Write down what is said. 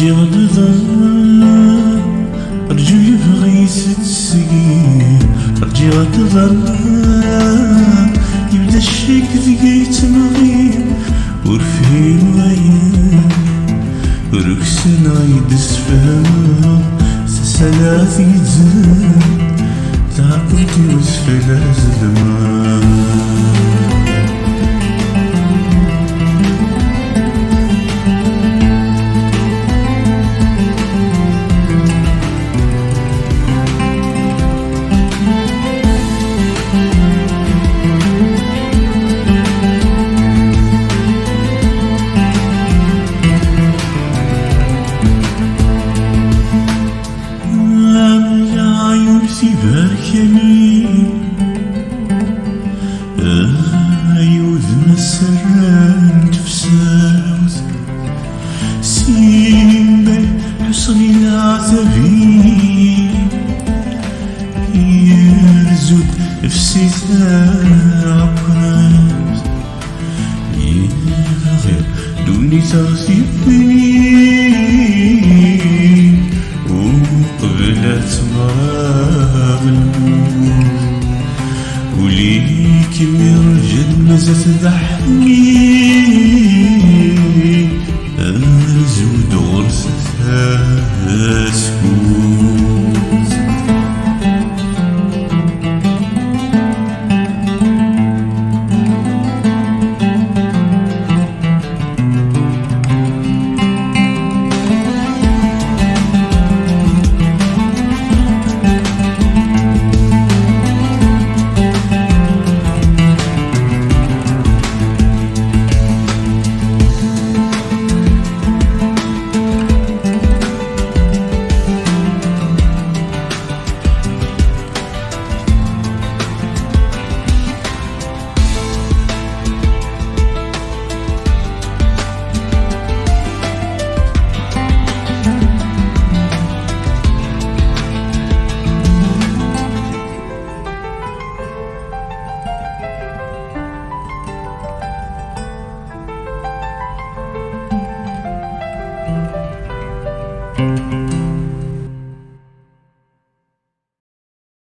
غتظل رجلي بغيت تسقي رجي غتظل يبدا الشيك ذي تنغي ورفين غير وركسن غيدس فهم سلاسي تزل تعقلتي وسفل زلمان بركني أيوذ مسران تفساوث سيمبل حصني العتبي يرزد نفسي عبرات يغير دوني تغسيبني وقبلت مرض الموت وليك مرجد مازال تضحني أرزو دور ستاسكو